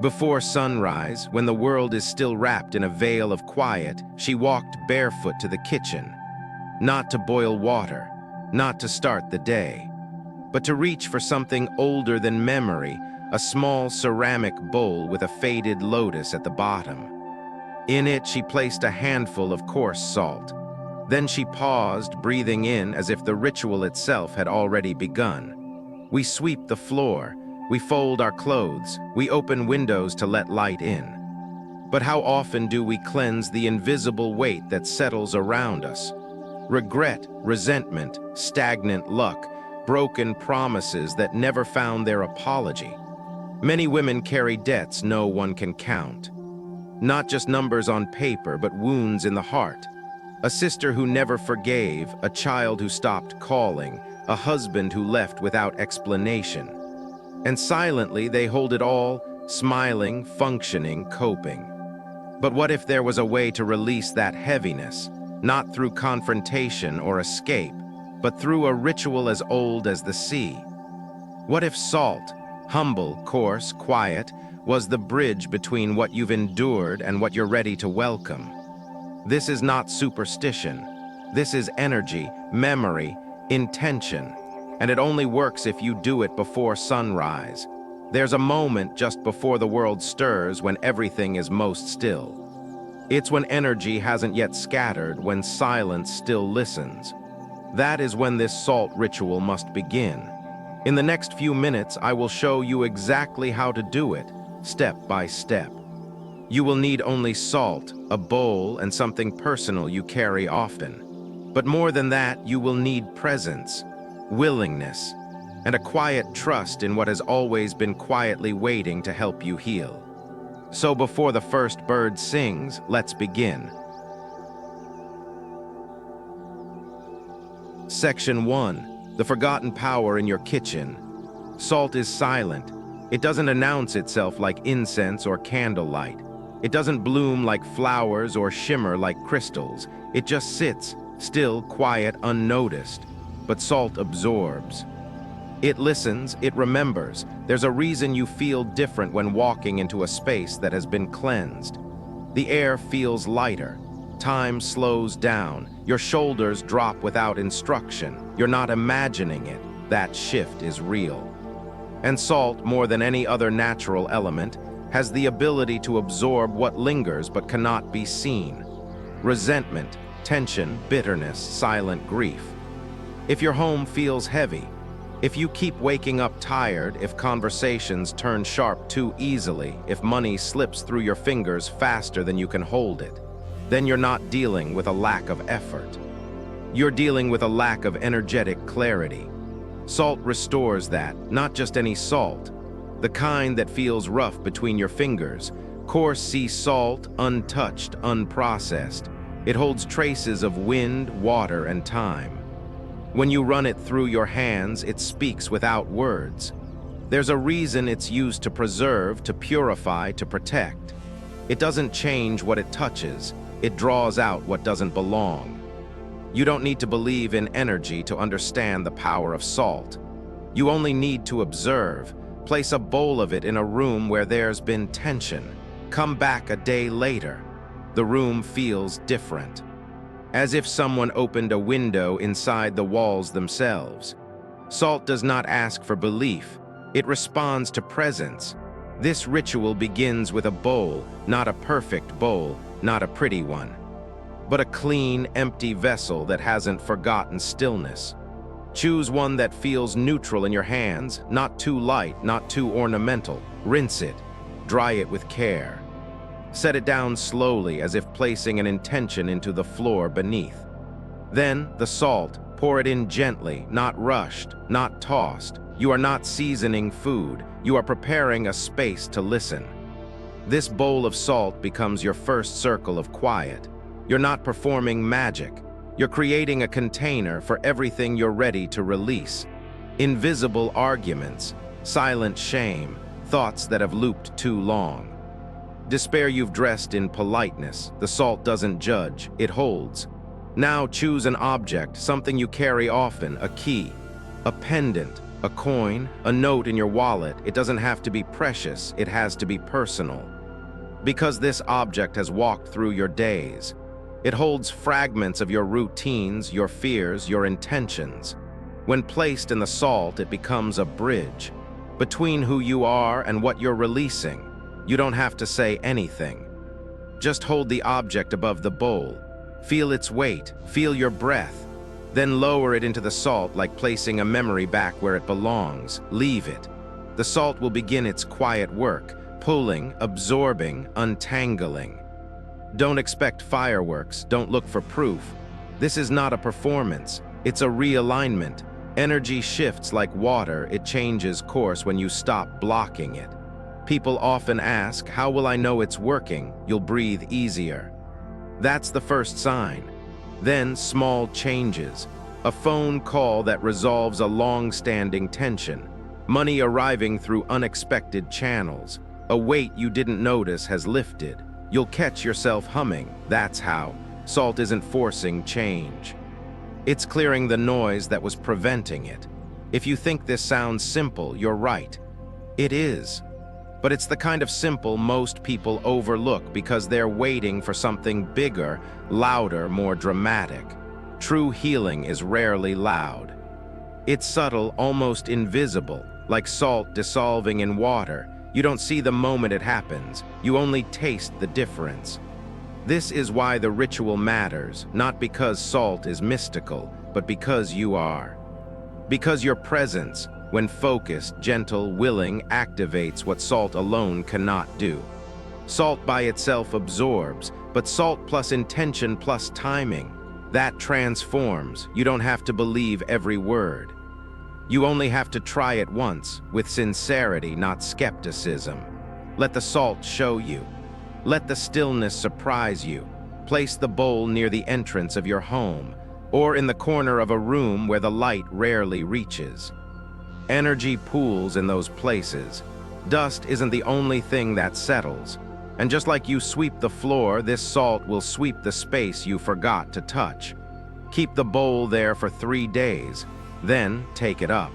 Before sunrise, when the world is still wrapped in a veil of quiet, she walked barefoot to the kitchen, not to boil water, not to start the day, but to reach for something older than memory, a small ceramic bowl with a faded lotus at the bottom. In it, she placed a handful of coarse salt. Then she paused, breathing in as if the ritual itself had already begun. We sweep the floor, we fold our clothes, we open windows to let light in. But how often do we cleanse the invisible weight that settles around us? Regret, resentment, stagnant luck, broken promises that never found their apology. Many women carry debts no one can count. Not just numbers on paper, but wounds in the heart. A sister who never forgave, a child who stopped calling, a husband who left without explanation. And silently they hold it all, smiling, functioning, coping. But what if there was a way to release that heaviness, not through confrontation or escape, but through a ritual as old as the sea? What if salt, humble, coarse, quiet, was the bridge between what you've endured and what you're ready to welcome? This is not superstition. This is energy, memory, intention. And it only works if you do it before sunrise. There's a moment just before the world stirs when everything is most still. It's when energy hasn't yet scattered, when silence still listens. That is when this salt ritual must begin. In the next few minutes, I will show you exactly how to do it, step by step. You will need only salt, a bowl, and something personal you carry often. But more than that, you will need presence, willingness, and a quiet trust in what has always been quietly waiting to help you heal. So before the first bird sings, let's begin. Section 1. The forgotten power in your kitchen. Salt is silent. It doesn't announce itself like incense or candlelight. It doesn't bloom like flowers or shimmer like crystals. It just sits, still, quiet, unnoticed. But salt absorbs. It listens, it remembers. There's a reason you feel different when walking into a space that has been cleansed. The air feels lighter. Time slows down. Your shoulders drop without instruction. You're not imagining it. That shift is real. And salt, more than any other natural element, has the ability to absorb what lingers but cannot be seen. Resentment, tension, bitterness, silent grief. If your home feels heavy, if you keep waking up tired, if conversations turn sharp too easily, if money slips through your fingers faster than you can hold it, then you're not dealing with a lack of effort. You're dealing with a lack of energetic clarity. Salt restores that, not just any salt, the kind that feels rough between your fingers. Coarse sea salt, untouched, unprocessed. It holds traces of wind, water, and time. When you run it through your hands, it speaks without words. There's a reason it's used to preserve, to purify, to protect. It doesn't change what it touches. It draws out what doesn't belong. You don't need to believe in energy to understand the power of salt. You only need to observe. Place a bowl of it in a room where there's been tension. Come back a day later. The room feels different. As if someone opened a window inside the walls themselves. Salt does not ask for belief. It responds to presence. This ritual begins with a bowl, not a perfect bowl, not a pretty one, but a clean, empty vessel that hasn't forgotten stillness. Choose one that feels neutral in your hands, not too light, not too ornamental. Rinse it. Dry it with care. Set it down slowly as if placing an intention into the floor beneath. Then, the salt, pour it in gently, not rushed, not tossed. You are not seasoning food. You are preparing a space to listen. This bowl of salt becomes your first circle of quiet. You're not performing magic. You're creating a container for everything you're ready to release. Invisible arguments, silent shame, thoughts that have looped too long. Despair you've dressed in politeness. The salt doesn't judge, it holds. Now choose an object, something you carry often, a key, a pendant, A coin, a note in your wallet, it doesn't have to be precious, it has to be personal. Because this object has walked through your days. It holds fragments of your routines, your fears, your intentions. When placed in the salt, it becomes a bridge between who you are and what you're releasing. You don't have to say anything. Just hold the object above the bowl. Feel its weight, feel your breath. Then lower it into the salt like placing a memory back where it belongs. Leave it. The salt will begin its quiet work, pulling, absorbing, untangling. Don't expect fireworks, don't look for proof. This is not a performance, it's a realignment. Energy shifts like water, it changes course when you stop blocking it. People often ask, how will I know it's working? You'll breathe easier. That's the first sign. Then small changes. A phone call that resolves a long-standing tension. Money arriving through unexpected channels. A weight you didn't notice has lifted. You'll catch yourself humming. That's how. Salt isn't forcing change. It's clearing the noise that was preventing it. If you think this sounds simple, you're right. It is. But it's the kind of simple most people overlook because they're waiting for something bigger, louder, more dramatic. True healing is rarely loud. It's subtle, almost invisible, like salt dissolving in water. You don't see the moment it happens. You only taste the difference. This is why the ritual matters, not because salt is mystical, but because you are. Because your presence, when focused, gentle, willing, activates what salt alone cannot do. Salt by itself absorbs, but salt plus intention plus timing, that transforms. You don't have to believe every word. You only have to try it once, with sincerity, not skepticism. Let the salt show you. Let the stillness surprise you. Place the bowl near the entrance of your home, or in the corner of a room where the light rarely reaches. Energy pools in those places. Dust isn't the only thing that settles. And just like you sweep the floor, this salt will sweep the space you forgot to touch. Keep the bowl there for 3 days, then take it up.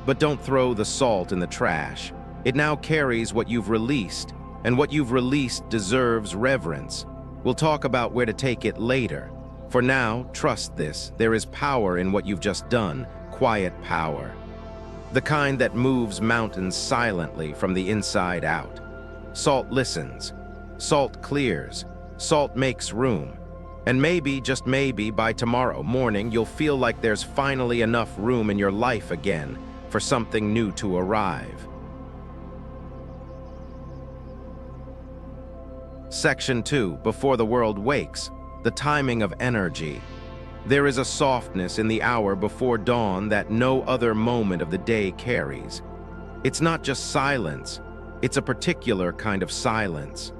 But don't throw the salt in the trash. It now carries what you've released, and what you've released deserves reverence. We'll talk about where to take it later. For now, trust this, there is power in what you've just done, quiet power. The kind that moves mountains silently from the inside out. Salt listens. Salt clears. Salt makes room. And maybe, just maybe, by tomorrow morning, you'll feel like there's finally enough room in your life again for something new to arrive. Section 2, Before the World Wakes, the timing of energy. There is a softness in the hour before dawn that no other moment of the day carries. It's not just silence, it's a particular kind of silence.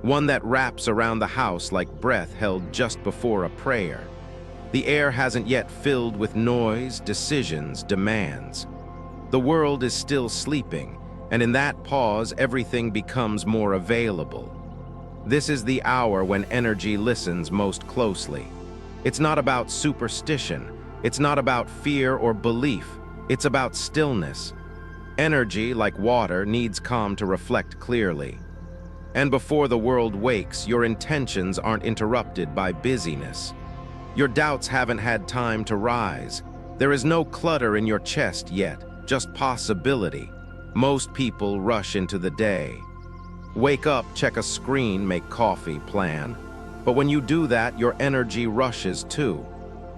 One that wraps around the house like breath held just before a prayer. The air hasn't yet filled with noise, decisions, demands. The world is still sleeping, and in that pause everything becomes more available. This is the hour when energy listens most closely. It's not about superstition. It's not about fear or belief. It's about stillness. Energy, like water, needs calm to reflect clearly. And before the world wakes, your intentions aren't interrupted by busyness. Your doubts haven't had time to rise. There is no clutter in your chest yet, just possibility. Most people rush into the day. Wake up, check a screen, make coffee, plan. But when you do that, your energy rushes too.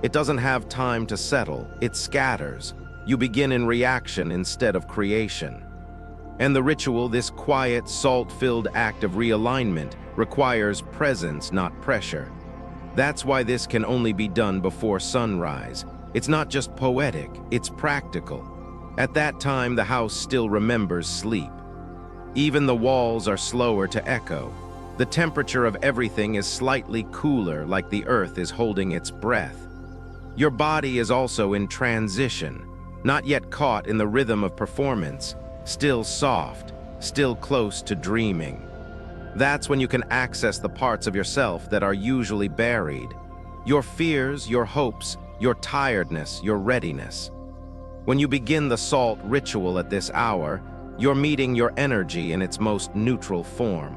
It doesn't have time to settle, it scatters. You begin in reaction instead of creation. And the ritual, this quiet, salt-filled act of realignment, requires presence, not pressure. That's why this can only be done before sunrise. It's not just poetic, it's practical. At that time, the house still remembers sleep. Even the walls are slower to echo. The temperature of everything is slightly cooler, like the earth is holding its breath. Your body is also in transition, not yet caught in the rhythm of performance, still soft, still close to dreaming. That's when you can access the parts of yourself that are usually buried. Your fears, your hopes, your tiredness, your readiness. When you begin the salt ritual at this hour, you're meeting your energy in its most neutral form.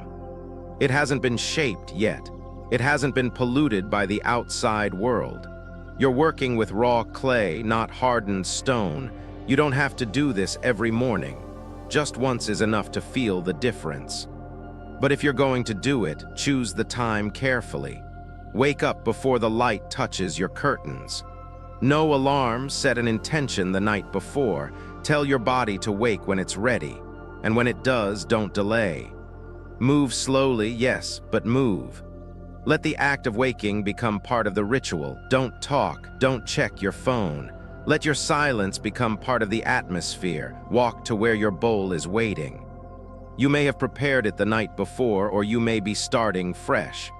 It hasn't been shaped yet. It hasn't been polluted by the outside world. You're working with raw clay, not hardened stone. You don't have to do this every morning. Just once is enough to feel the difference. But if you're going to do it, choose the time carefully. Wake up before the light touches your curtains. No alarm, set an intention the night before. Tell your body to wake when it's ready. And when it does, don't delay. Move slowly, yes, but move. Let the act of waking become part of the ritual. Don't talk, don't check your phone. Let your silence become part of the atmosphere. Walk to where your bowl is waiting. You may have prepared it the night before, or you may be starting fresh.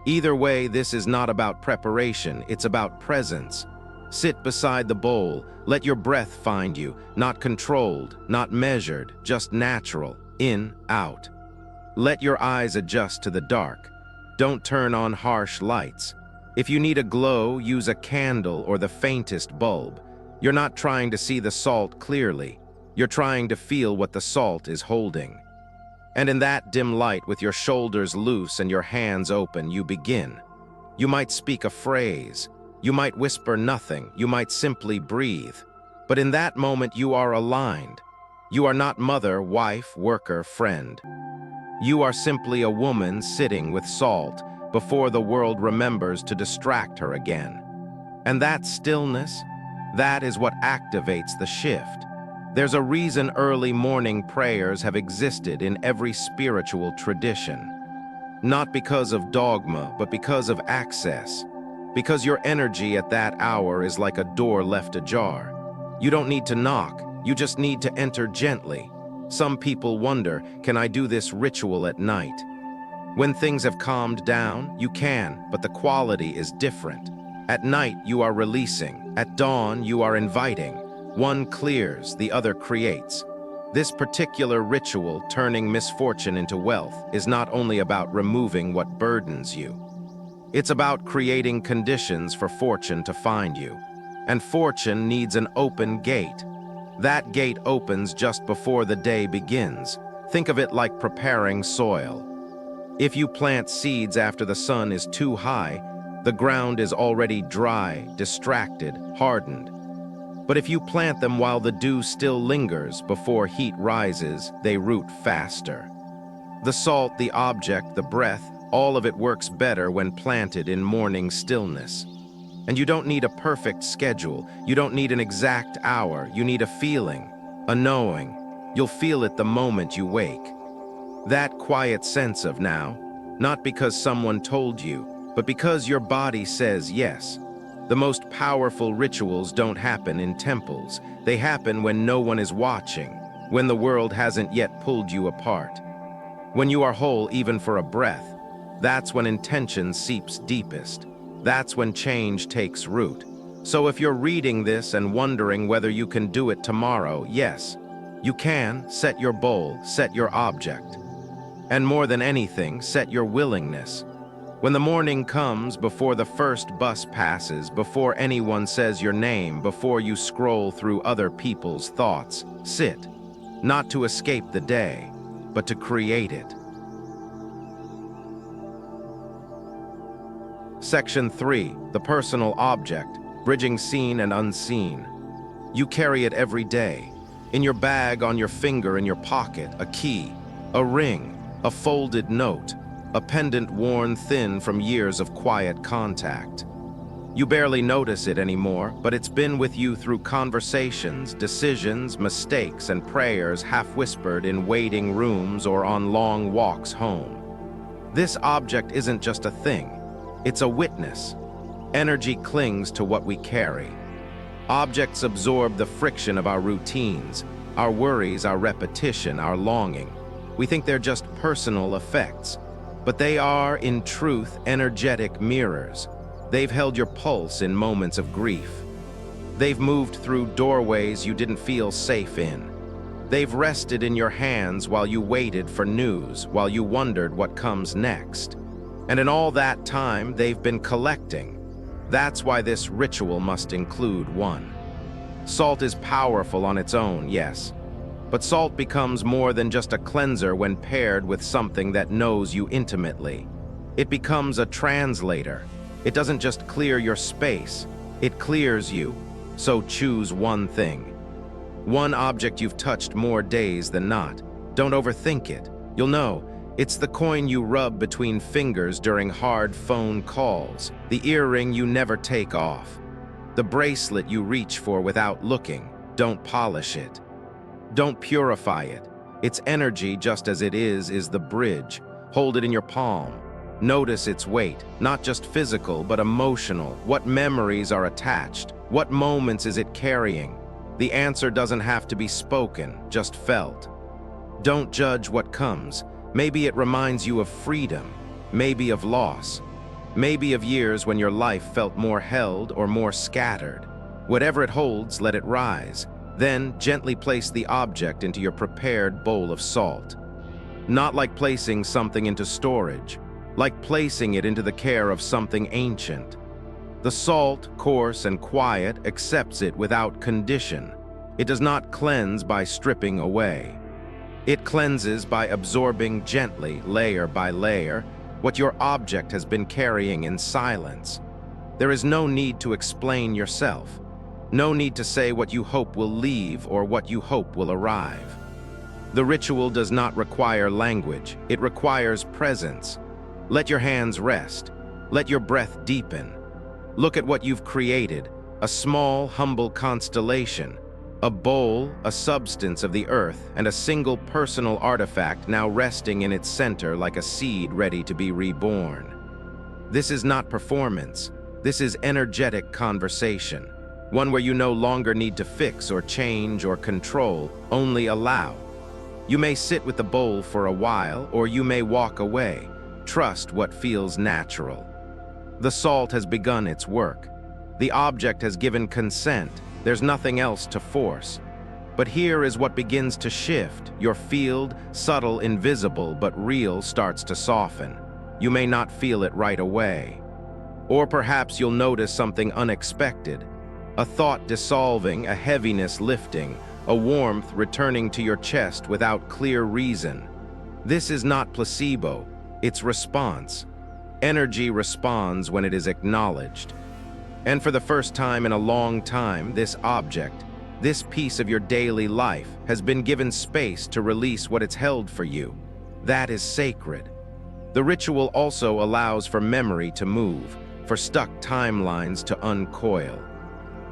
Either way, this is not about preparation, it's about presence. Sit beside the bowl, let your breath find you, not controlled, not measured, just natural, in, out. Let your eyes adjust to the dark. Don't turn on harsh lights. If you need a glow, use a candle or the faintest bulb. You're not trying to see the salt clearly. You're trying to feel what the salt is holding. And in that dim light, with your shoulders loose and your hands open, you begin. You might speak a phrase. You might whisper nothing. You might simply breathe. But in that moment, you are aligned. You are not mother, wife, worker, friend. You are simply a woman sitting with salt before the world remembers to distract her again. And that stillness, that is what activates the shift. There's a reason early morning prayers have existed in every spiritual tradition. Not because of dogma, but because of access. Because your energy at that hour is like a door left ajar. You don't need to knock, you just need to enter gently. Some people wonder, can I do this ritual at night? When things have calmed down, you can, but the quality is different. At night, you are releasing. At dawn, you are inviting. One clears, the other creates. This particular ritual, turning misfortune into wealth, is not only about removing what burdens you. It's about creating conditions for fortune to find you. And fortune needs an open gate. That gate opens just before the day begins. Think of it like preparing soil. If you plant seeds after the sun is too high, the ground is already dry, distracted, hardened. But if you plant them while the dew still lingers, before heat rises, they root faster. The salt, the object, the breath, all of it works better when planted in morning stillness. And you don't need a perfect schedule. You don't need an exact hour. You need a feeling, a knowing. You'll feel it the moment you wake. That quiet sense of now, not because someone told you, but because your body says yes. The most powerful rituals don't happen in temples. They happen when no one is watching, when the world hasn't yet pulled you apart. When you are whole even for a breath, that's when intention seeps deepest. That's when change takes root. So if you're reading this and wondering whether you can do it tomorrow, yes, you can. Set your bowl, set your object. And more than anything, set your willingness. When the morning comes, before the first bus passes, before anyone says your name, before you scroll through other people's thoughts, sit. Not to escape the day, but to create it. Section 3, the personal object, bridging seen and unseen. You carry it every day. In your bag, on your finger, in your pocket, a key, a ring, a folded note, a pendant worn thin from years of quiet contact. You barely notice it anymore, but it's been with you through conversations, decisions, mistakes, and prayers half-whispered in waiting rooms or on long walks home. This object isn't just a thing. It's a witness. Energy clings to what we carry. Objects absorb the friction of our routines, our worries, our repetition, our longing. We think they're just personal effects, but they are, in truth, energetic mirrors. They've held your pulse in moments of grief. They've moved through doorways you didn't feel safe in. They've rested in your hands while you waited for news, while you wondered what comes next. And in all that time, they've been collecting. That's why this ritual must include 1. Salt is powerful on its own, yes. But salt becomes more than just a cleanser when paired with something that knows you intimately. It becomes a translator. It doesn't just clear your space, it clears you. So choose one thing. One object you've touched more days than not. Don't overthink it. You'll know. It's the coin you rub between fingers during hard phone calls, the earring you never take off, the bracelet you reach for without looking. Don't polish it. Don't purify it. Its energy, just as it is the bridge. Hold it in your palm. Notice its weight, not just physical, but emotional. What memories are attached? What moments is it carrying? The answer doesn't have to be spoken, just felt. Don't judge what comes. Maybe it reminds you of freedom, maybe of loss, maybe of years when your life felt more held or more scattered. Whatever it holds, let it rise. Then gently place the object into your prepared bowl of salt. Not like placing something into storage, like placing it into the care of something ancient. The salt, coarse and quiet, accepts it without condition. It does not cleanse by stripping away. It cleanses by absorbing gently, layer by layer, what your object has been carrying in silence. There is no need to explain yourself. No need to say what you hope will leave or what you hope will arrive. The ritual does not require language. It requires presence. Let your hands rest. Let your breath deepen. Look at what you've created, a small, humble constellation. A bowl, a substance of the earth, and a single personal artifact now resting in its center like a seed ready to be reborn. This is not performance. This is energetic conversation, one where you no longer need to fix or change or control, only allow. You may sit with the bowl for a while, or you may walk away. Trust what feels natural. The salt has begun its work. The object has given consent. There's nothing else to force. But here is what begins to shift. Your field, subtle, invisible, but real, starts to soften. You may not feel it right away. Or perhaps you'll notice something unexpected. A thought dissolving, a heaviness lifting, a warmth returning to your chest without clear reason. This is not placebo, it's response. Energy responds when it is acknowledged. And for the first time in a long time, this object, this piece of your daily life, has been given space to release what it's held for you. That is sacred. The ritual also allows for memory to move, for stuck timelines to uncoil.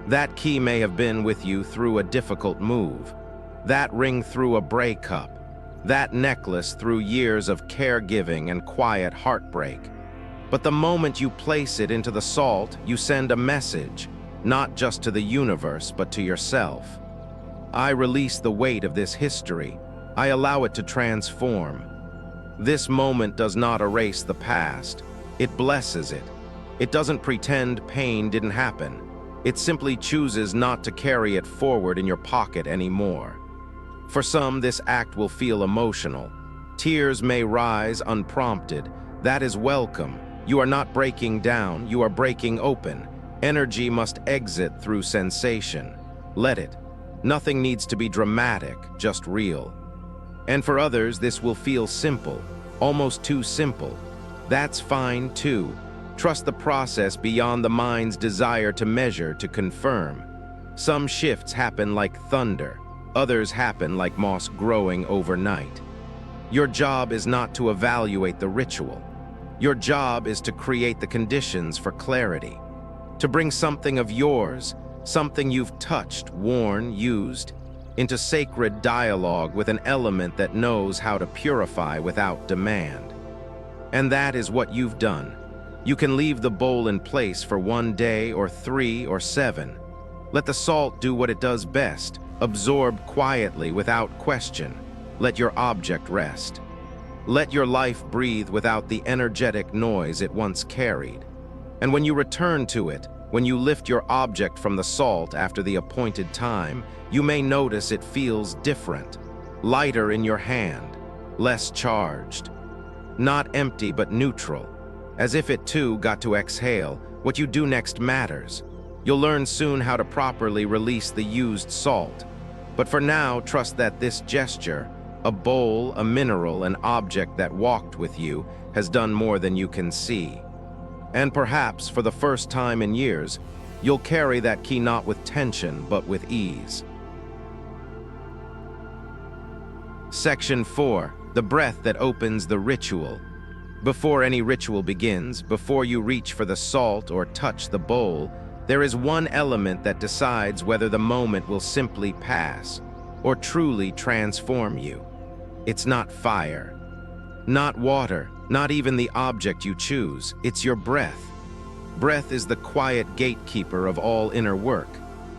That key may have been with you through a difficult move, that ring through a breakup, that necklace through years of caregiving and quiet heartbreak. But the moment you place it into the salt, you send a message, not just to the universe, but to yourself. I release the weight of this history. I allow it to transform. This moment does not erase the past. It blesses it. It doesn't pretend pain didn't happen. It simply chooses not to carry it forward in your pocket anymore. For some, this act will feel emotional. Tears may rise unprompted. That is welcome. You are not breaking down, you are breaking open. Energy must exit through sensation. Let it. Nothing needs to be dramatic, just real. And for others, this will feel simple, almost too simple. That's fine too. Trust the process beyond the mind's desire to measure, to confirm. Some shifts happen like thunder. Others happen like moss growing overnight. Your job is not to evaluate the ritual. Your job is to create the conditions for clarity, to bring something of yours, something you've touched, worn, used, into sacred dialogue with an element that knows how to purify without demand. And that is what you've done. You can leave the bowl in place for 1 day or 3 or 7. Let the salt do what it does best, absorb quietly without question. Let your object rest. Let your life breathe without the energetic noise it once carried. And when you return to it, when you lift your object from the salt after the appointed time, you may notice it feels different, lighter in your hand, less charged. Not empty but neutral, as if it too got to exhale. What you do next matters. You'll learn soon how to properly release the used salt. But for now, trust that this gesture, a bowl, a mineral, an object that walked with you, has done more than you can see. And perhaps, for the first time in years, you'll carry that key not with tension, but with ease. Section 4. The breath that opens the ritual. Before any ritual begins, before you reach for the salt or touch the bowl, there is one element that decides whether the moment will simply pass or truly transform you. It's not fire, not water, not even the object you choose. It's your breath. Breath is the quiet gatekeeper of all inner work.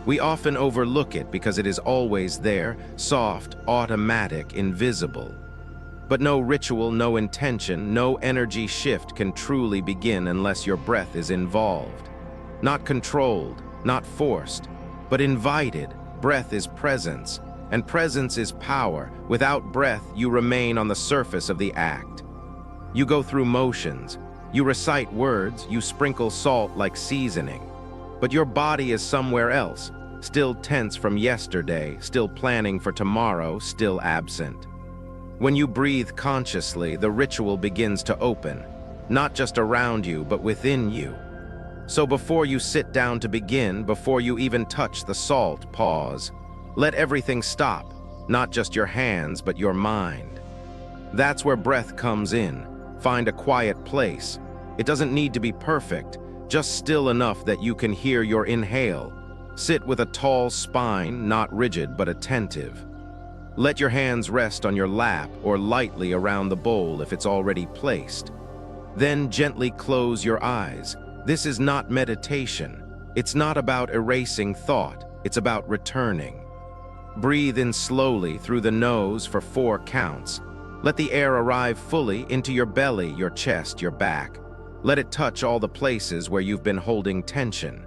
We often overlook it because it is always there, soft, automatic, invisible. But no ritual, no intention, no energy shift can truly begin unless your breath is involved. Not controlled, not forced, but invited. Breath is presence, and presence is power. Without breath, you remain on the surface of the act. You go through motions, you recite words, you sprinkle salt like seasoning. But your body is somewhere else, still tense from yesterday, still planning for tomorrow, still absent. When you breathe consciously, the ritual begins to open, not just around you, but within you. So before you sit down to begin, before you even touch the salt, pause. Let everything stop, not just your hands, but your mind. That's where breath comes in. Find a quiet place. It doesn't need to be perfect, just still enough that you can hear your inhale. Sit with a tall spine, not rigid but attentive. Let your hands rest on your lap or lightly around the bowl if it's already placed. Then gently close your eyes. This is not meditation. It's not about erasing thought. It's about returning. Breathe in slowly through the nose for 4 counts. Let the air arrive fully into your belly, your chest, your back. Let it touch all the places where you've been holding tension.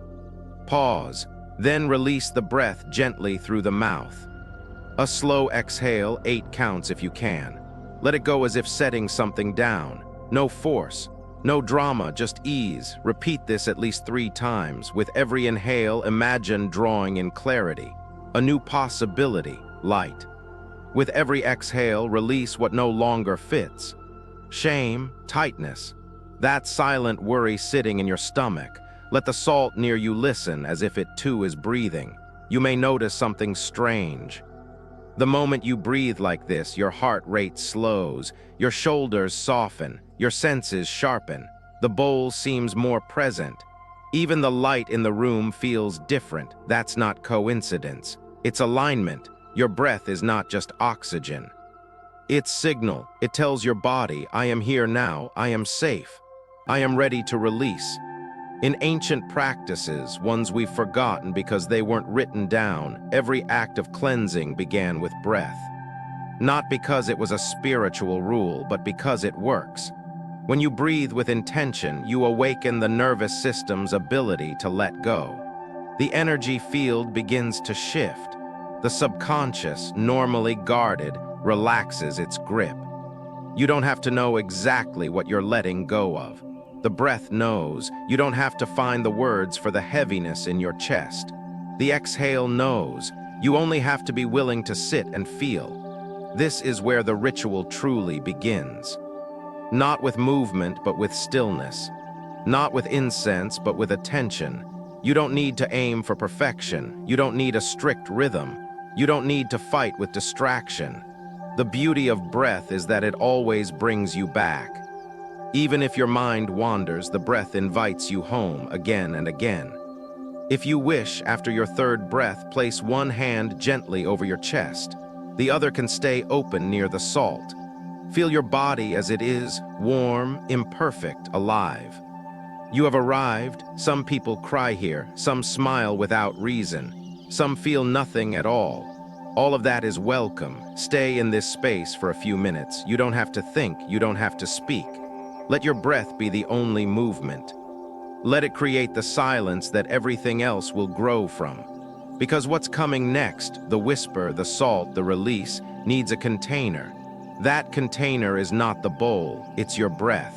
Pause, then release the breath gently through the mouth. A slow exhale, 8 counts if you can. Let it go as if setting something down. No force, no drama, just ease. Repeat this at least 3 times. With every inhale, imagine drawing in clarity. A new possibility, light. With every exhale, release what no longer fits. Shame, tightness. That silent worry sitting in your stomach. Let the salt near you listen as if it too is breathing. You may notice something strange. The moment you breathe like this, your heart rate slows, your shoulders soften, your senses sharpen. The bowl seems more present. Even the light in the room feels different. That's not coincidence. It's alignment. Your breath is not just oxygen. It's signal. It tells your body, I am here now, I am safe. I am ready to release. In ancient practices, ones we've forgotten because they weren't written down, every act of cleansing began with breath. Not because it was a spiritual rule, but because it works. When you breathe with intention, you awaken the nervous system's ability to let go. The energy field begins to shift. The subconscious, normally guarded, relaxes its grip. You don't have to know exactly what you're letting go of. The breath knows. You don't have to find the words for the heaviness in your chest. The exhale knows. You only have to be willing to sit and feel. This is where the ritual truly begins. Not with movement, but with stillness. Not with incense, but with attention. You don't need to aim for perfection. You don't need a strict rhythm. You don't need to fight with distraction. The beauty of breath is that it always brings you back. Even if your mind wanders, the breath invites you home again and again. If you wish, after your 3rd breath, place one hand gently over your chest. The other can stay open near the salt. Feel your body as it is, warm, imperfect, alive. You have arrived. Some people cry here, some smile without reason, some feel nothing at all. All of that is welcome. Stay in this space for a few minutes. You don't have to think, you don't have to speak. Let your breath be the only movement. Let it create the silence that everything else will grow from. Because what's coming next, the whisper, the salt, the release, needs a container. That container is not the bowl, it's your breath.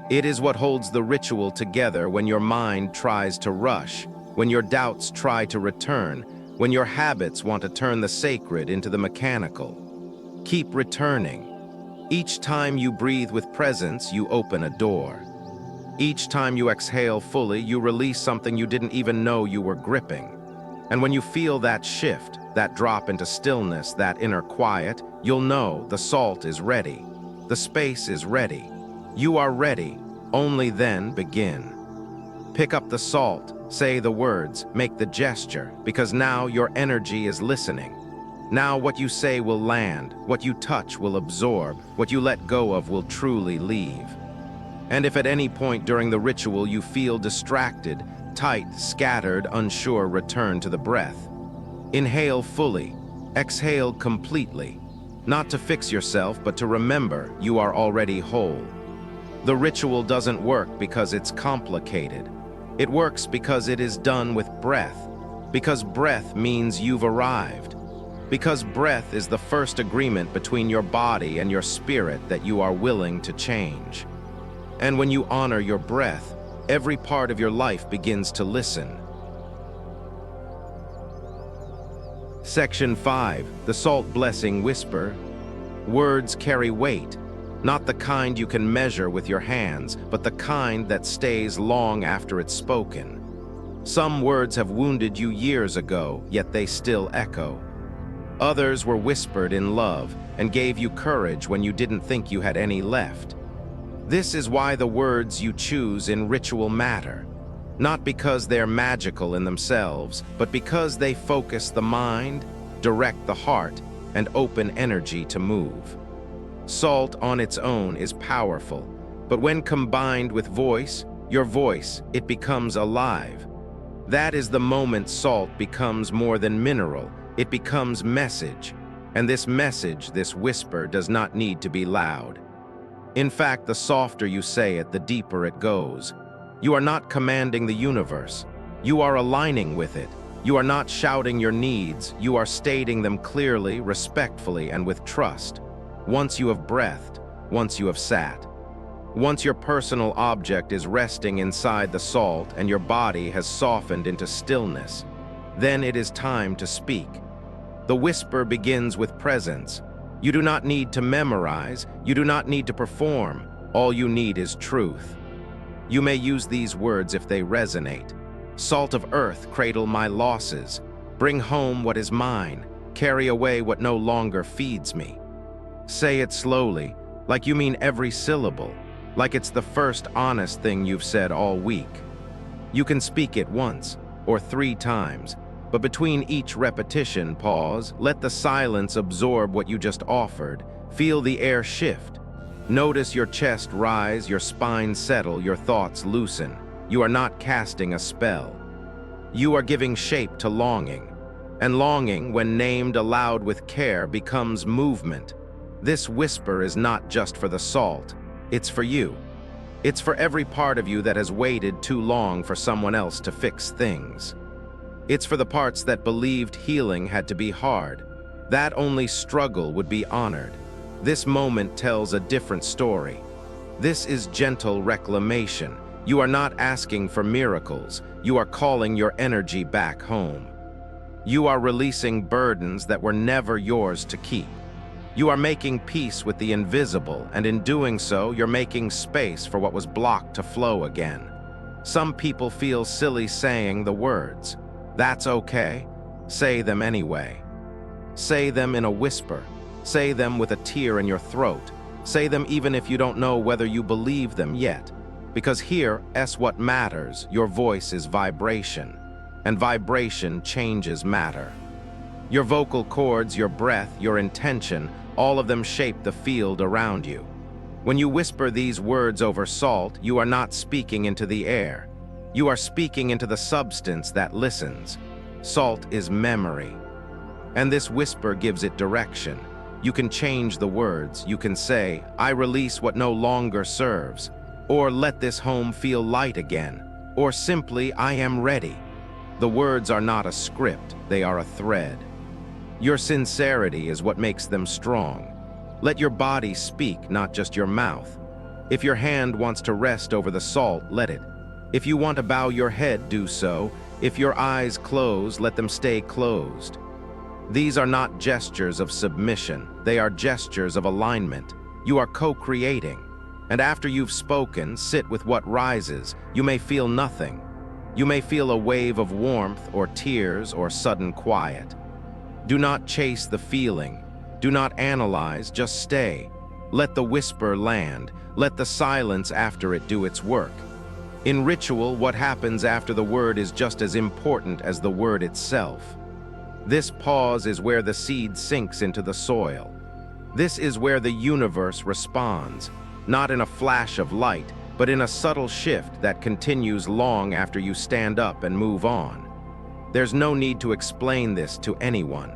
It is what holds the ritual together when your mind tries to rush. when your doubts try to return, when your habits want to turn the sacred into the mechanical. Keep returning. Each time you breathe with presence, you open a door. Each time you exhale fully, you release something you didn't even know you were gripping. And when you feel that shift, that drop into stillness, that inner quiet, you'll know the salt is ready. The space is ready. You are ready. Only then begin. Pick up the salt, say the words, make the gesture, because now your energy is listening. Now what you say will land, what you touch will absorb, what you let go of will truly leave. And if at any point during the ritual you feel distracted, tight, scattered, unsure, return to the breath. Inhale fully, exhale completely, not to fix yourself, but to remember you are already whole. The ritual doesn't work because it's complicated. It works because it is done with breath, because breath means you've arrived, because breath is the first agreement between your body and your spirit that you are willing to change. And when you honor your breath, every part of your life begins to listen. Section 5, the Salt Blessing Whisper. Words carry weight, not the kind you can measure with your hands, but the kind that stays long after it's spoken. Some words have wounded you years ago, yet they still echo. Others were whispered in love and gave you courage when you didn't think you had any left. This is why the words you choose in ritual matter, not because they're magical in themselves, but because they focus the mind, direct the heart, and open energy to move. Salt on its own is powerful, but when combined with voice, your voice, it becomes alive. That is the moment salt becomes more than mineral, it becomes message. And this message, this whisper, does not need to be loud. In fact, the softer you say it, the deeper it goes. You are not commanding the universe. You are aligning with it. You are not shouting your needs. You are stating them clearly, respectfully, and with trust. Once you have breathed, once you have sat, once your personal object is resting inside the salt and your body has softened into stillness, then it is time to speak. The whisper begins with presence. You do not need to memorize. You do not need to perform. All you need is truth. You may use these words if they resonate. Salt of earth, cradle my losses. Bring home what is mine. Carry away what no longer feeds me. Say it slowly, like you mean every syllable, like it's the first honest thing you've said all week. You can speak it once or 3 times, but between each repetition, pause, let the silence absorb what you just offered, feel the air shift. Notice your chest rise, your spine settle, your thoughts loosen. You are not casting a spell. You are giving shape to longing. And longing, when named aloud with care, becomes movement. This whisper is not just for the salt, it's for you. It's for every part of you that has waited too long for someone else to fix things. It's for the parts that believed healing had to be hard, that only struggle would be honored. This moment tells a different story. This is gentle reclamation. You are not asking for miracles. You are calling your energy back home. You are releasing burdens that were never yours to keep. You are making peace with the invisible, and in doing so, you're making space for what was blocked to flow again. Some people feel silly saying the words. That's okay. Say them anyway. Say them in a whisper. Say them with a tear in your throat. Say them even if you don't know whether you believe them yet. Because here, what matters, your voice is vibration. And vibration changes matter. Your vocal cords, your breath, your intention, all of them shape the field around you. When you whisper these words over salt, you are not speaking into the air. You are speaking into the substance that listens. Salt is memory. And this whisper gives it direction. You can change the words. You can say, I release what no longer serves. Or let this home feel light again. Or simply, I am ready. The words are not a script, they are a thread. Your sincerity is what makes them strong. Let your body speak, not just your mouth. If your hand wants to rest over the salt, let it. If you want to bow your head, do so. If your eyes close, let them stay closed. These are not gestures of submission, they are gestures of alignment. You are co-creating. And after you've spoken, sit with what rises. You may feel nothing. You may feel a wave of warmth or tears or sudden quiet. Do not chase the feeling. Do not analyze, just stay. Let the whisper land. Let the silence after it do its work. In ritual, what happens after the word is just as important as the word itself. This pause is where the seed sinks into the soil. This is where the universe responds, not in a flash of light, but in a subtle shift that continues long after you stand up and move on. There's no need to explain this to anyone.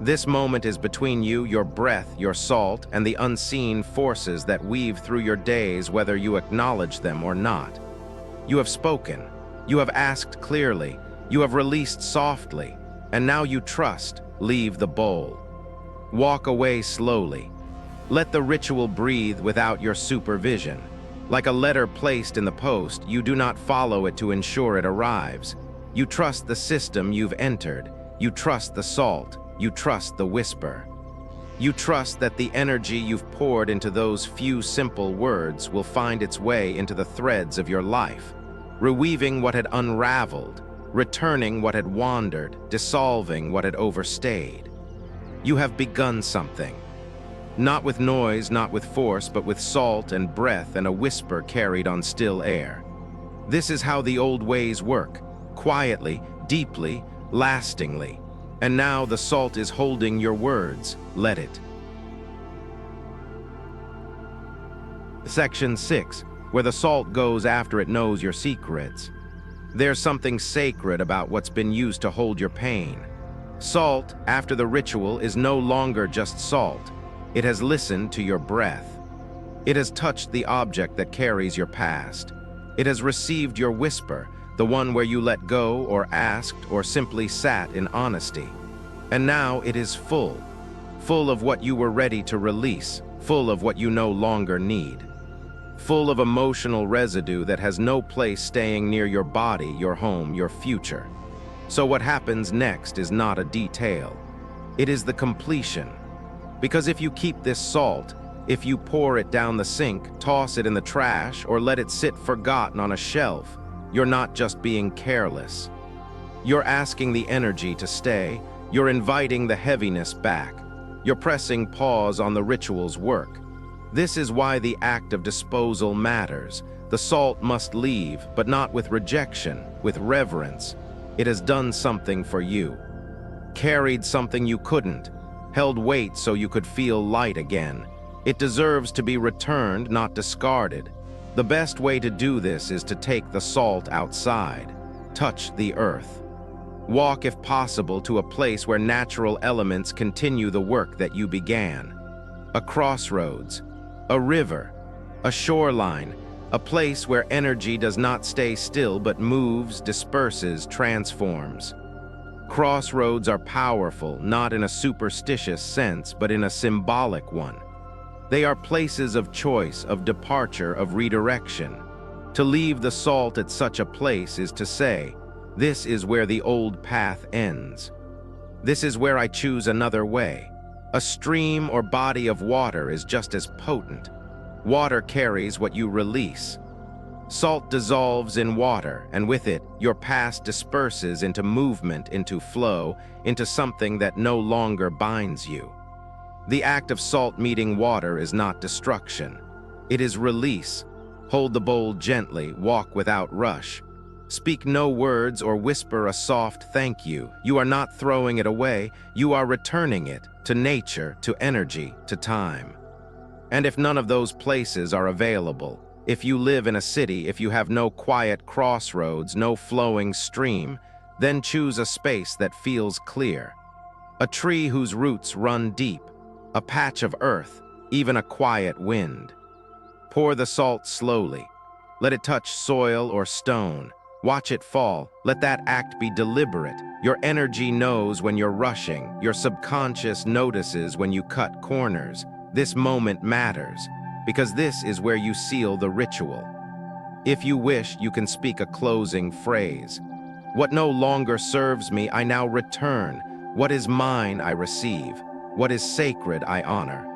This moment is between you, your breath, your salt, and the unseen forces that weave through your days whether you acknowledge them or not. You have spoken, you have asked clearly, you have released softly, and now you trust, leave the bowl. Walk away slowly. Let the ritual breathe without your supervision. Like a letter placed in the post, you do not follow it to ensure it arrives. You trust the system you've entered. You trust the salt. You trust the whisper. You trust that the energy you've poured into those few simple words will find its way into the threads of your life, reweaving what had unraveled, returning what had wandered, dissolving what had overstayed. You have begun something. Not with noise, not with force, but with salt and breath and a whisper carried on still air. This is how the old ways work, quietly, deeply, lastingly. And now the salt is holding your words. Let it. Section 6, where the salt goes after it knows your secrets. There's something sacred about what's been used to hold your pain. Salt, after the ritual, is no longer just salt. It has listened to your breath. It has touched the object that carries your past. It has received your whisper, the one where you let go or asked or simply sat in honesty. And now it is full of what you were ready to release, full of what you no longer need, full of emotional residue that has no place staying near your body, your home, your future. So what happens next is not a detail. It is the completion. Because if you keep this salt, if you pour it down the sink, toss it in the trash, or let it sit forgotten on a shelf, you're not just being careless. You're asking the energy to stay. You're inviting the heaviness back. You're pressing pause on the ritual's work. This is why the act of disposal matters. The salt must leave, but not with rejection, with reverence. It has done something for you. Carried something you couldn't. Held weight so you could feel light again. It deserves to be returned, not discarded. The best way to do this is to take the salt outside. Touch the earth. Walk, if possible, to a place where natural elements continue the work that you began. A crossroads, a river, a shoreline, a place where energy does not stay still but moves, disperses, transforms. Crossroads are powerful, not in a superstitious sense, but in a symbolic one. They are places of choice, of departure, of redirection. To leave the salt at such a place is to say, this is where the old path ends. This is where I choose another way. A stream or body of water is just as potent. Water carries what you release. Salt dissolves in water, and with it, your past disperses into movement, into flow, into something that no longer binds you. The act of salt meeting water is not destruction. It is release. Hold the bowl gently, walk without rush. Speak no words or whisper a soft thank you. You are not throwing it away, you are returning it to nature, to energy, to time. And if none of those places are available, if you live in a city, if you have no quiet crossroads, no flowing stream, then choose a space that feels clear. A tree whose roots run deep, a patch of earth, even a quiet wind. Pour the salt slowly. Let it touch soil or stone. Watch it fall. Let that act be deliberate. Your energy knows when you're rushing. Your subconscious notices when you cut corners. This moment matters, because this is where you seal the ritual. If you wish, you can speak a closing phrase. What no longer serves me, I now return. What is mine, I receive. What is sacred, I honor.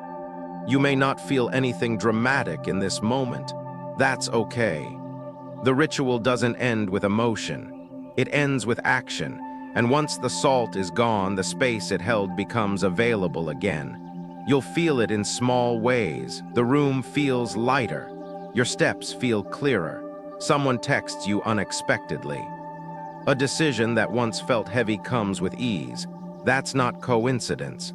You may not feel anything dramatic in this moment. That's okay. The ritual doesn't end with emotion. It ends with action, and once the salt is gone, the space it held becomes available again. You'll feel it in small ways. The room feels lighter. Your steps feel clearer. Someone texts you unexpectedly. A decision that once felt heavy comes with ease. That's not coincidence.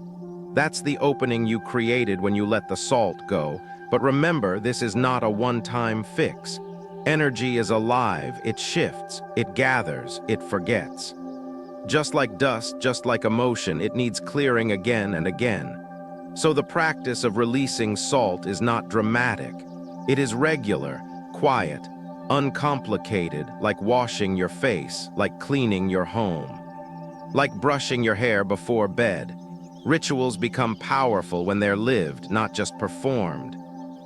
That's the opening you created when you let the salt go. But remember, this is not a one-time fix. Energy is alive, it shifts, it gathers, it forgets. Just like dust, just like emotion, it needs clearing again and again. So the practice of releasing salt is not dramatic. It is regular, quiet, uncomplicated, like washing your face, like cleaning your home, like brushing your hair before bed. Rituals become powerful when they're lived, not just performed.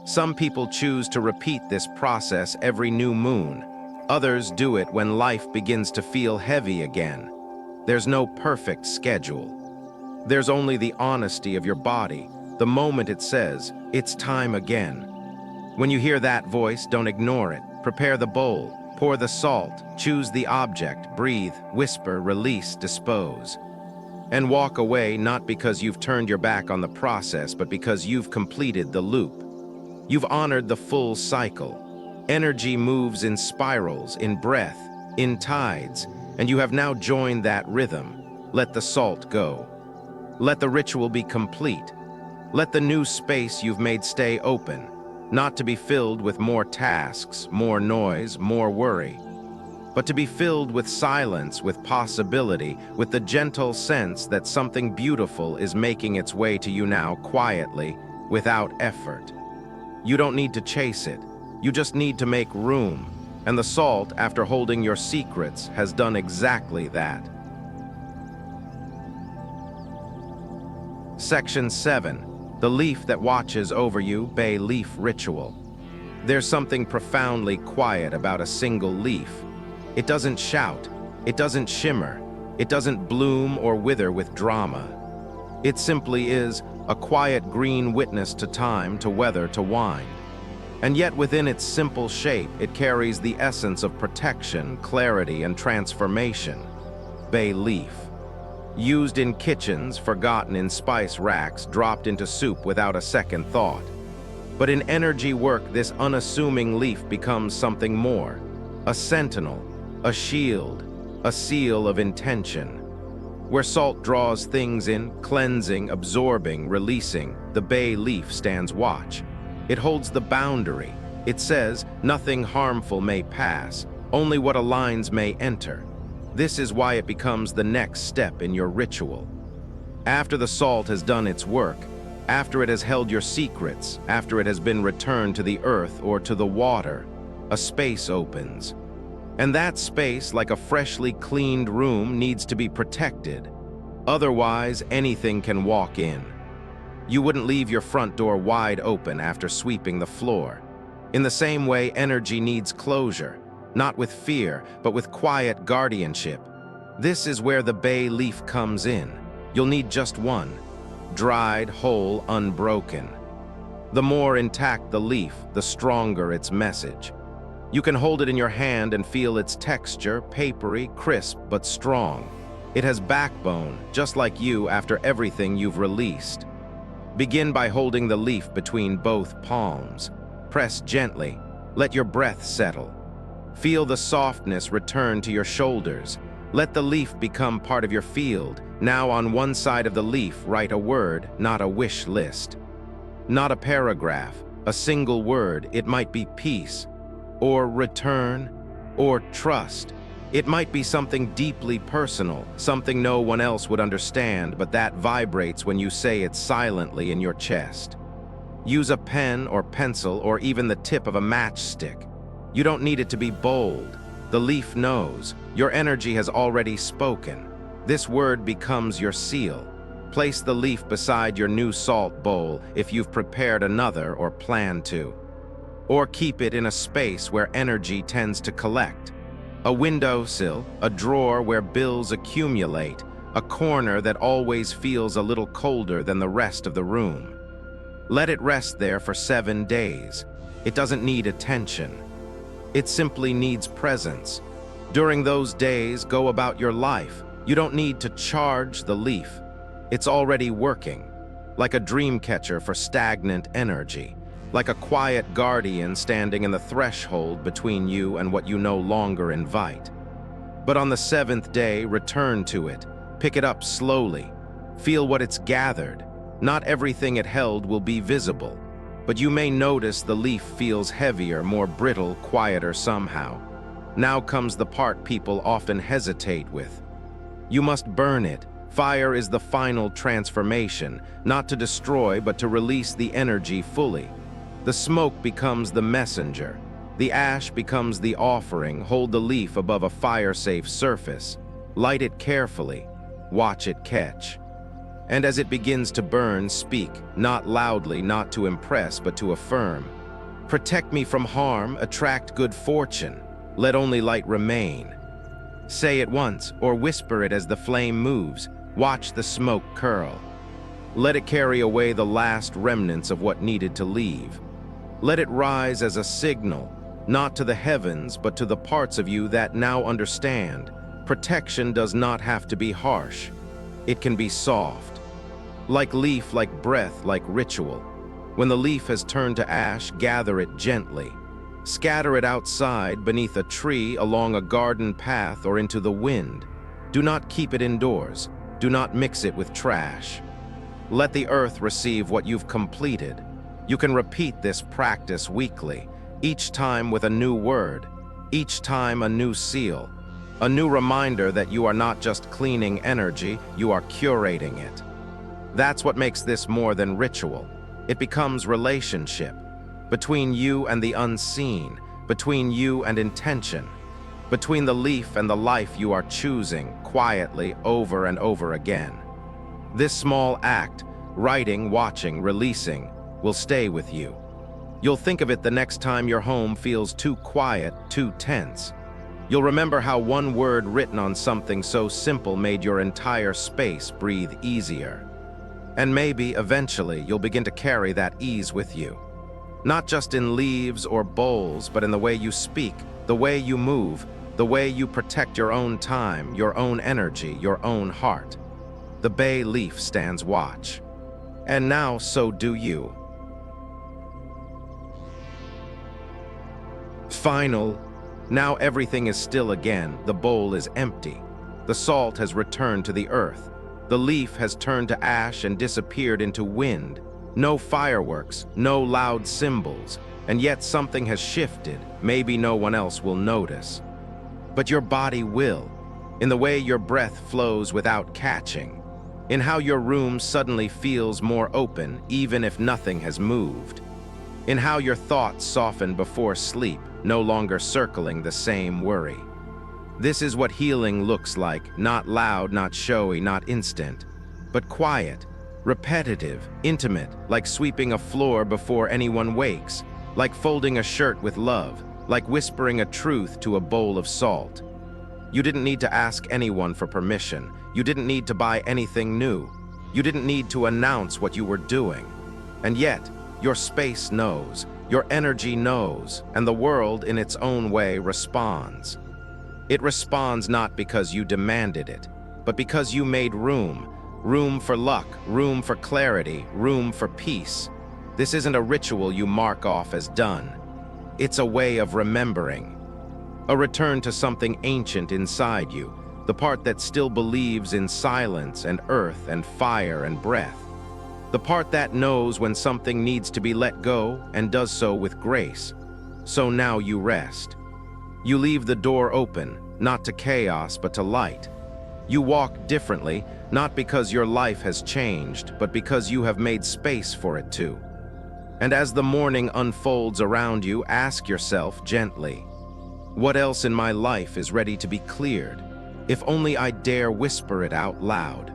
Some people choose to repeat this process every new moon. Others do it when life begins to feel heavy again. There's no perfect schedule. There's only the honesty of your body, the moment it says, "It's time again." When you hear that voice, don't ignore it. Prepare the bowl, pour the salt, choose the object, breathe, whisper, release, dispose. And walk away not because you've turned your back on the process, but because you've completed the loop. You've honored the full cycle. Energy moves in spirals, in breath, in tides, and you have now joined that rhythm. Let the salt go. Let the ritual be complete. Let the new space you've made stay open, not to be filled with more tasks, more noise, more worry, but to be filled with silence, with possibility, with the gentle sense that something beautiful is making its way to you now quietly, without effort. You don't need to chase it. You just need to make room. And the salt, after holding your secrets, has done exactly that. Section 7. The leaf that watches over you, bay leaf ritual. There's something profoundly quiet about a single leaf. It doesn't shout, it doesn't shimmer, it doesn't bloom or wither with drama. It simply is a quiet green witness to time, to weather, to wine. And yet within its simple shape, it carries the essence of protection, clarity, and transformation. Bay leaf. Used in kitchens, forgotten in spice racks, dropped into soup without a second thought. But in energy work, this unassuming leaf becomes something more. A sentinel, a shield, a seal of intention. Where salt draws things in, cleansing, absorbing, releasing, the bay leaf stands watch. It holds the boundary. It says, nothing harmful may pass, only what aligns may enter. This is why it becomes the next step in your ritual. After the salt has done its work, after it has held your secrets, after it has been returned to the earth or to the water, a space opens. And that space, like a freshly cleaned room, needs to be protected. Otherwise, anything can walk in. You wouldn't leave your front door wide open after sweeping the floor. In the same way, energy needs closure. Not with fear, but with quiet guardianship. This is where the bay leaf comes in. You'll need just one. Dried, whole, unbroken. The more intact the leaf, the stronger its message. You can hold it in your hand and feel its texture, papery, crisp, but strong. It has backbone, just like you after everything you've released. Begin by holding the leaf between both palms. Press gently. Let your breath settle. Feel the softness return to your shoulders. Let the leaf become part of your field. Now on one side of the leaf, write a word, not a wish list. Not a paragraph, a single word. It might be peace, or return, or trust. It might be something deeply personal, something no one else would understand, but that vibrates when you say it silently in your chest. Use a pen or pencil or even the tip of a matchstick. You don't need it to be bold. The leaf knows. Your energy has already spoken. This word becomes your seal. Place the leaf beside your new salt bowl if you've prepared another or plan to. Or keep it in a space where energy tends to collect. A windowsill, a drawer where bills accumulate, a corner that always feels a little colder than the rest of the room. Let it rest there for 7 days. It doesn't need attention. It simply needs presence. During those days, go about your life. You don't need to charge the leaf. It's already working, like a dream catcher for stagnant energy, like a quiet guardian standing in the threshold between you and what you no longer invite. But on the 7th day, return to it. Pick it up slowly. Feel what it's gathered. Not everything it held will be visible, but you may notice the leaf feels heavier, more brittle, quieter somehow. Now comes the part people often hesitate with. You must burn it. Fire is the final transformation, not to destroy, but to release the energy fully. The smoke becomes the messenger. The ash becomes the offering. Hold the leaf above a fire-safe surface. Light it carefully. Watch it catch. And as it begins to burn, speak, not loudly, not to impress, but to affirm. Protect me from harm, attract good fortune. Let only light remain. Say it once, or whisper it as the flame moves. Watch the smoke curl. Let it carry away the last remnants of what needed to leave. Let it rise as a signal, not to the heavens, but to the parts of you that now understand. Protection does not have to be harsh. It can be soft. Like leaf, like breath, like ritual. When the leaf has turned to ash, gather it gently. Scatter it outside, beneath a tree, along a garden path, or into the wind. Do not keep it indoors. Do not mix it with trash. Let the earth receive what you've completed. You can repeat this practice weekly, each time with a new word, each time a new seal, a new reminder that you are not just cleaning energy, you are curating it. That's what makes this more than ritual. It becomes relationship, between you and the unseen, between you and intention, between the leaf and the life you are choosing quietly over and over again. This small act, writing, watching, releasing, will stay with you. You'll think of it the next time your home feels too quiet, too tense. You'll remember how one word written on something so simple made your entire space breathe easier. And maybe, eventually, you'll begin to carry that ease with you. Not just in leaves or bowls, but in the way you speak, the way you move, the way you protect your own time, your own energy, your own heart. The bay leaf stands watch. And now so do you. Final. Now everything is still again. The bowl is empty. The salt has returned to the earth. The leaf has turned to ash and disappeared into wind. No fireworks, no loud cymbals, and yet something has shifted. Maybe no one else will notice. But your body will, in the way your breath flows without catching, in how your room suddenly feels more open even if nothing has moved, in how your thoughts soften before sleep, no longer circling the same worry. This is what healing looks like, not loud, not showy, not instant, but quiet, repetitive, intimate, like sweeping a floor before anyone wakes, like folding a shirt with love, like whispering a truth to a bowl of salt. You didn't need to ask anyone for permission. You didn't need to buy anything new. You didn't need to announce what you were doing. And yet, your space knows, your energy knows, and the world in its own way responds. It responds not because you demanded it, but because you made room. Room for luck, room for clarity, room for peace. This isn't a ritual you mark off as done. It's a way of remembering. A return to something ancient inside you, the part that still believes in silence and earth and fire and breath. The part that knows when something needs to be let go and does so with grace. So now you rest. You leave the door open, not to chaos but to light. You walk differently, not because your life has changed, but because you have made space for it to. And as the morning unfolds around you, ask yourself gently, what else in my life is ready to be cleared? If only I dare whisper it out loud.